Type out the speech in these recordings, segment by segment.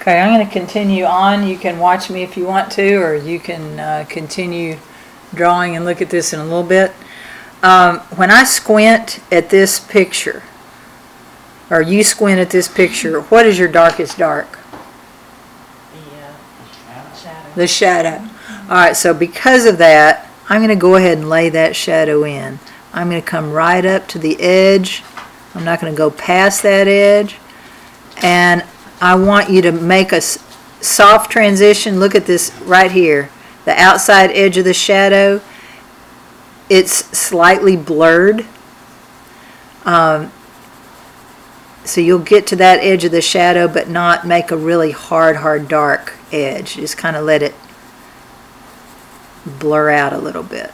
Okay, I'm going to continue on. You can watch me if you want to, or you can continue drawing and look at this in a little bit. When I squint at this picture, or you squint at this picture, what is your darkest dark? The shadow. The shadow. All right, so because of that, I'm going to go ahead and lay that shadow in. I'm going to come right up to the edge. I'm not going to go past that edge. And I want you to make a soft transition. Look at this right here. The outside edge of the shadow, it's slightly blurred. So you'll get to that edge of the shadow, but not make a really hard dark edge. Just kind of let it blur out a little bit.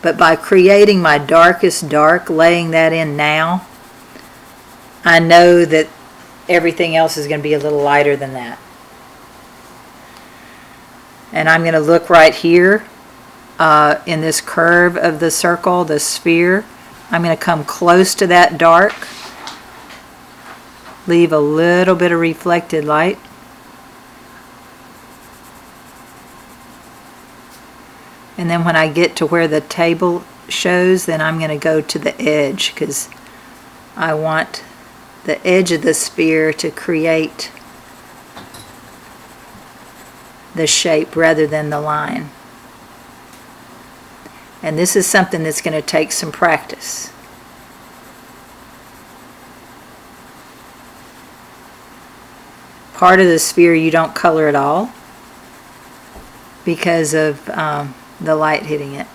But by creating my darkest dark, laying that in now, I know that everything else is going to be a little lighter than that. And I'm going to look right here in this curve of the circle, the sphere. I'm going to come close to that dark, leave a little bit of reflected light. And then when I get to where the table shows, then I'm going to go to the edge, because I want the edge of the sphere to create the shape rather than the line. And this is something that's going to take some practice. Part of the sphere you don't color at all because of the light hitting it.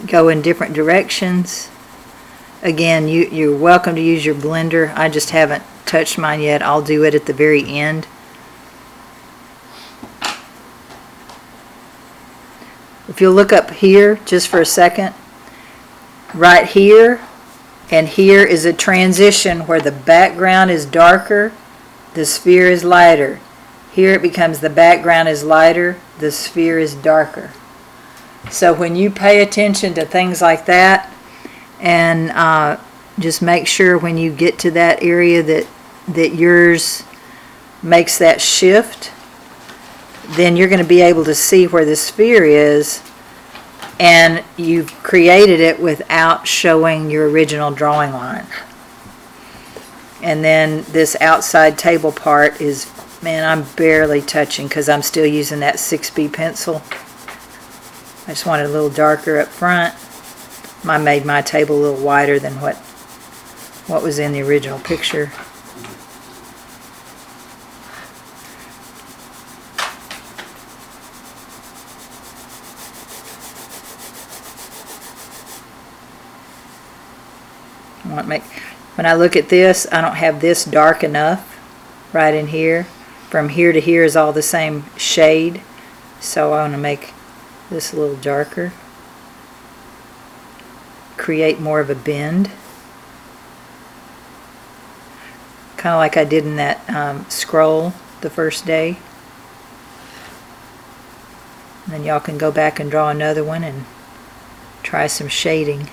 Go in different directions. Again, you're welcome to use your blender. I just haven't touched mine yet. I'll do it at the very end. If you'll look up here just for a second, right here and here is a transition where the background is darker, the sphere is lighter. Here it becomes the background is lighter, the sphere is darker. So when you pay attention to things like that, and just make sure when you get to that area that yours makes that shift, then you're going to be able to see where the sphere is, and you've created it without showing your original drawing line. And then this outside table part is, man, I'm barely touching because I'm still using that 6B pencil. I just want it a little darker up front. I made my table a little wider than what was in the original picture. When I look at this, I don't have this dark enough right in here. From here to here is all the same shade, so I want to make this a little darker, create more of a bend, kind of like I did in that scroll the first day. And then y'all can go back and draw another one and try some shading.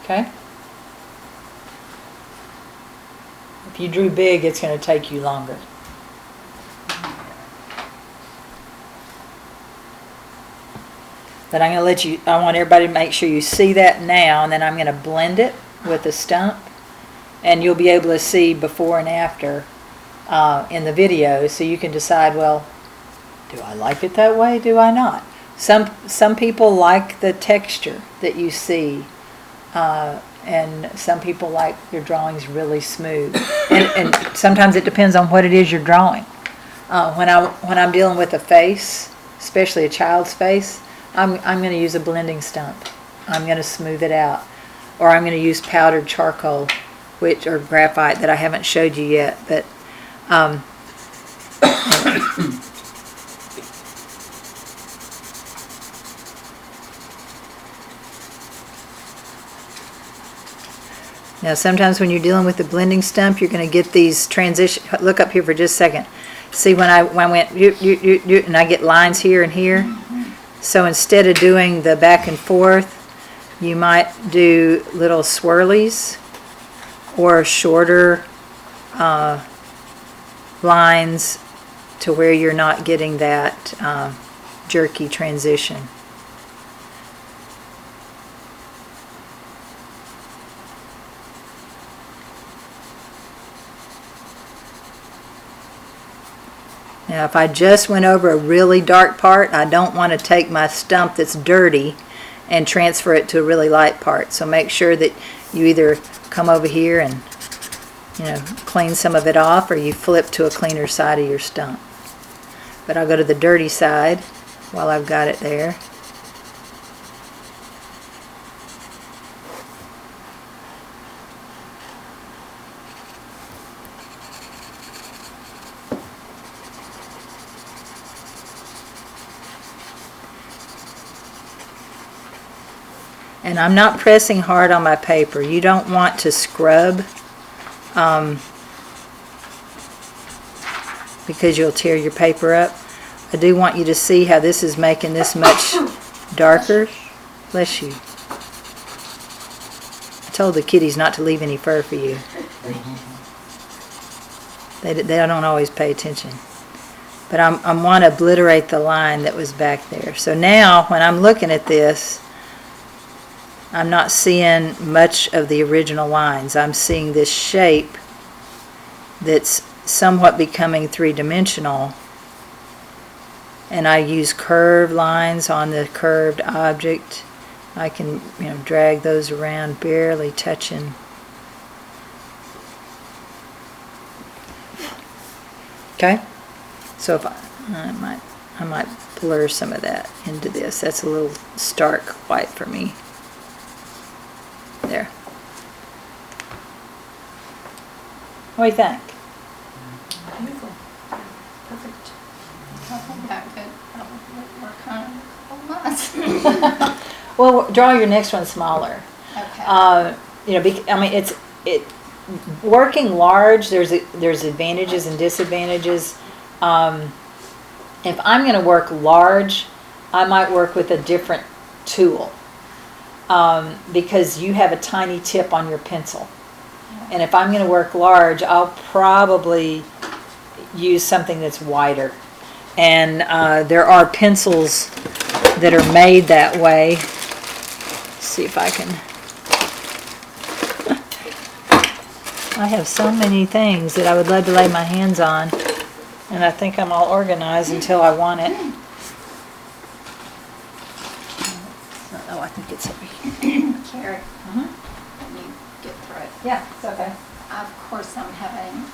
Okay? If you drew big, it's going to take you longer. But I'm going to let you, I want everybody to make sure you see that now, and then I'm going to blend it with a stump, and you'll be able to see before and after in the video, so you can decide, well, do I like it that way? Do I not? Some people like the texture that you see. And some people like their drawings really smooth, and sometimes it depends on what it is you're drawing. When I'm dealing with a face, especially a child's face, I'm going to use a blending stump. I'm going to smooth it out, or I'm going to use powdered charcoal, or graphite that I haven't showed you yet. But Now, sometimes when you're dealing with the blending stump, you're going to get these transition. Look up here for just a second. See, when I went, and I get lines here and here. So instead of doing the back and forth, you might do little swirlies or shorter lines to where you're not getting that jerky transition. Now, if I just went over a really dark part, I don't want to take my stump that's dirty and transfer it to a really light part. So make sure that you either come over here and, clean some of it off, or you flip to a cleaner side of your stump. But I'll go to the dirty side while I've got it there. And I'm not pressing hard on my paper. You don't want to scrub because you'll tear your paper up. I do want you to see how this is making this much darker. Bless you. I told the kitties not to leave any fur for you. They don't always pay attention. But I want to obliterate the line that was back there. So now when I'm looking at this, I'm not seeing much of the original lines. I'm seeing this shape that's somewhat becoming three-dimensional. And I use curved lines on the curved object. I can, drag those around, barely touching. Okay? So if I might blur some of that into this. That's a little stark white for me. There. What do you think? Beautiful. Perfect. I think that could probably work on a couple months. Well, draw your next one smaller. Okay. It's working large. There's advantages and disadvantages. If I'm going to work large, I might work with a different tool. Because you have a tiny tip on your pencil. And if I'm going to work large, I'll probably use something that's wider. And there are pencils that are made that way. Let's see if I can. I have so many things that I would love to lay my hands on. And I think I'm all organized until I want it. Oh, I think it's over here. Carrie, when you get through it. Yeah, it's okay. Of course, I'm having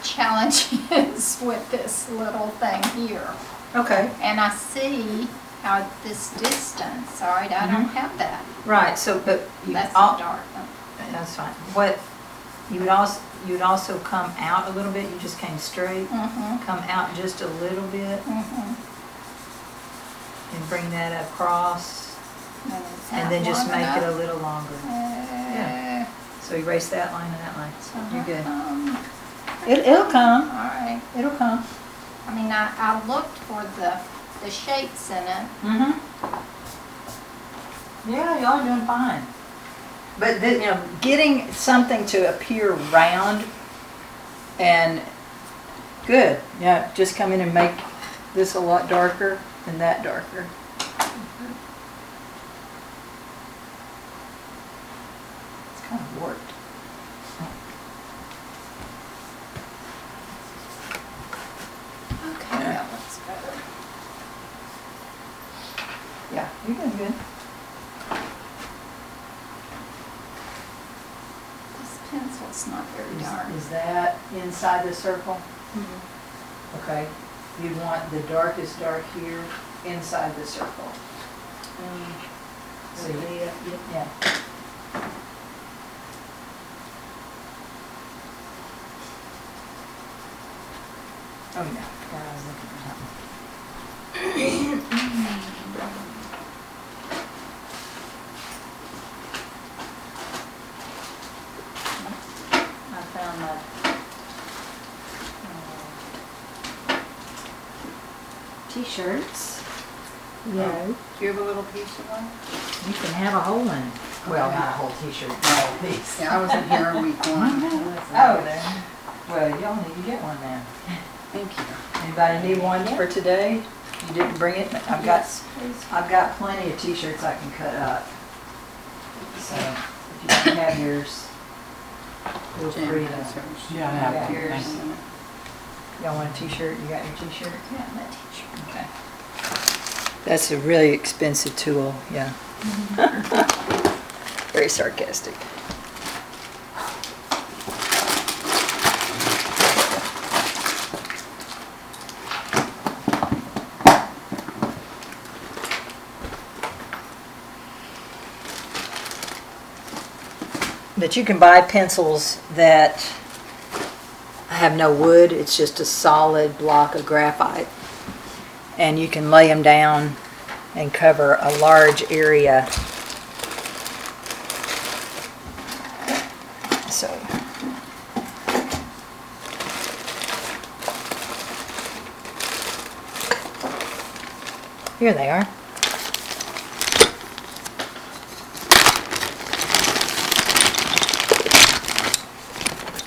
challenges with this little thing here. Okay. And I see how this distance, all right, I don't have that. Right. So, but That's the dark one. That's fine. What you'd also come out a little bit. You just came straight. Come out just a little bit and bring that across, and then just make it a little longer. Yeah. So erase that line and that line. You're good. It'll come. All right. It'll come. I mean, I looked for the shapes in it. Yeah, y'all are doing fine. But getting something to appear round and good. Yeah, just come in and make this a lot darker and that darker. It's kind of warped. Okay, that looks better. Yeah, you're doing good. This pencil's not very dark. Is that inside the circle? Okay. You'd want the darkest dark here inside the circle. So yeah. Oh yeah, I was looking for something. on my t-shirts. Yeah, Do you have a little piece of one? you can have a whole one. Well, not a whole t-shirt, not a whole piece. Yeah, I wasn't here week one. Oh, then. Well, y'all need to get one then. Thank you. Anybody need one for today? You didn't bring it? I've got plenty of t-shirts I can cut up. So, if you don't have yours, feel Jan free has to. hers. Yeah, I have one. Yours. Thanks. Y'all want a t-shirt? You got your t-shirt? Yeah, my t-shirt. Okay. That's a really expensive tool, yeah. Very sarcastic. But you can buy pencils that have no wood, it's just a solid block of graphite. And you can lay them down and cover a large area. So, here they are.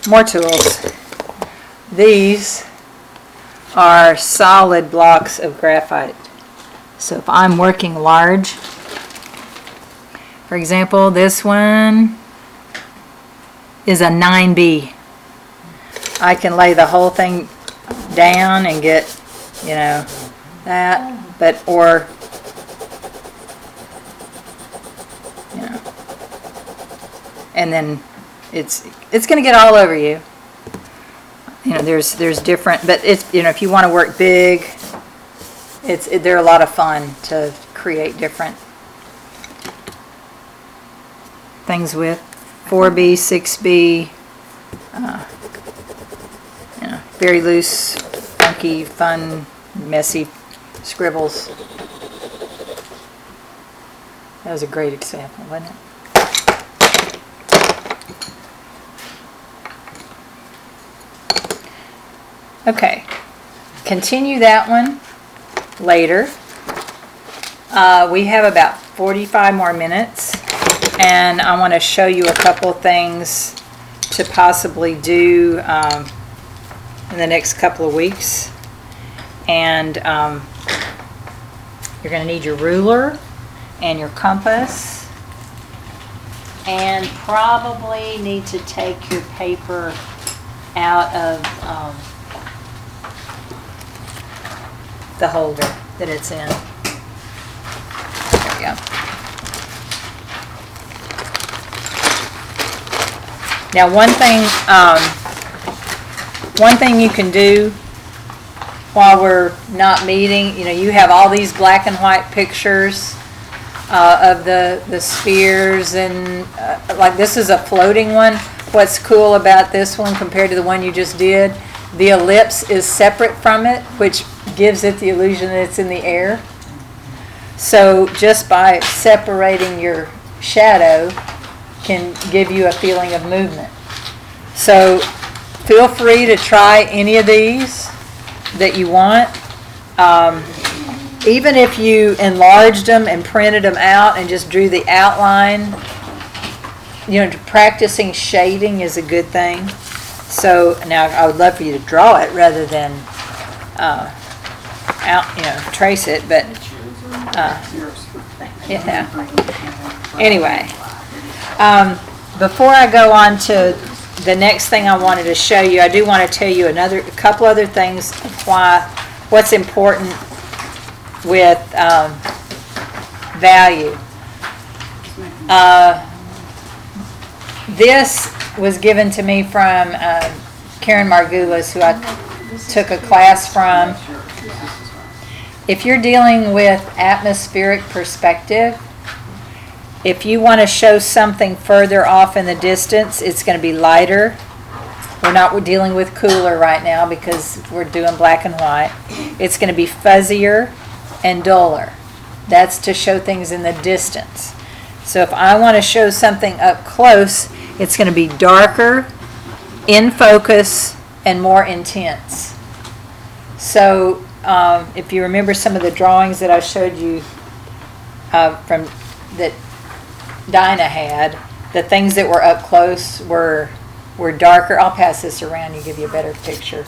More tools. These are solid blocks of graphite. So if I'm working large, for example, this one is a 9B. I can lay the whole thing down and get, you know, that, but, or, you know, and then it's going to get all over you. You know, there's different, but it's, you know, if you want to work big, they're a lot of fun to create different things with. 4B, 6B, you know, very loose, funky, fun, messy scribbles. That was a great example, wasn't it? Okay, continue that one later. We have about 45 more minutes, and I want to show you a couple things to possibly do in the next couple of weeks. And you're going to need your ruler and your compass, and probably need to take your paper out of the holder that it's in. There we go. Now one thing you can do while we're not meeting, you know, you have all these black and white pictures of the spheres, and like this is a floating one. What's cool about this one compared to the one you just did, the ellipse is separate from it, which gives it the illusion that it's in the air. So just by separating your shadow can give you a feeling of movement. So feel free to try any of these that you want. Even if you enlarged them and printed them out and just drew the outline, you know, practicing shading is a good thing. So now I would love for you to draw it rather than trace it, but yeah. Anyway, before I go on to the next thing I wanted to show you, I do want to tell you a couple other things of what's important with value. This was given to me from Karen Margulis, who I took a class from. If you're dealing with atmospheric perspective, if you want to show something further off in the distance, it's going to be lighter. We're dealing with cooler right now because we're doing black and white. It's going to be fuzzier and duller. That's to show things in the distance. So if I want to show something up close, it's going to be darker in focus, and more intense. So if you remember some of the drawings that I showed you from that Dinah had, the things that were up close were darker. I'll pass this around and give you a better picture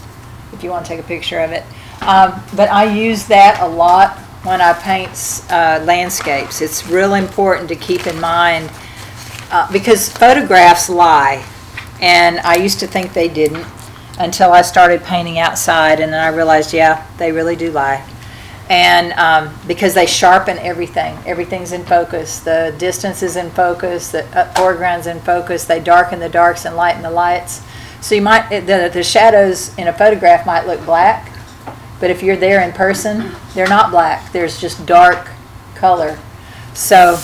if you want to take a picture of it. But I use that a lot when I paint landscapes. It's real important to keep in mind because photographs lie, and I used to think they didn't until I started painting outside, and then I realized, yeah, they really do lie. And because they sharpen everything. Everything's in focus. The distance is in focus. The foreground's in focus. They darken the darks and lighten the lights. So you might the shadows in a photograph might look black, but if you're there in person, they're not black. There's just dark color. So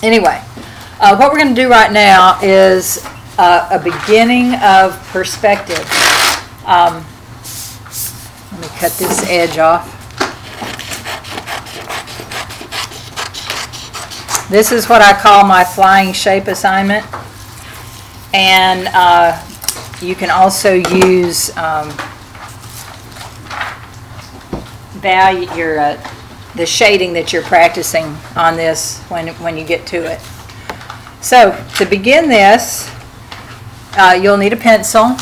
anyway, what we're going to do right now is a beginning of perspective. Let me cut this edge off. This is what I call my flying shape assignment, and you can also use the shading that you're practicing on this when you get to it. So to begin this, you'll need a pencil,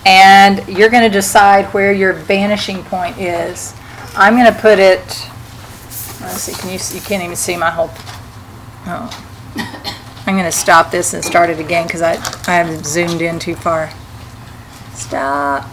and you're going to decide where your vanishing point is. I'm going to put it. Let's see, you can't even see my whole, I'm going to stop this and start it again because I haven't zoomed in too far. Stop.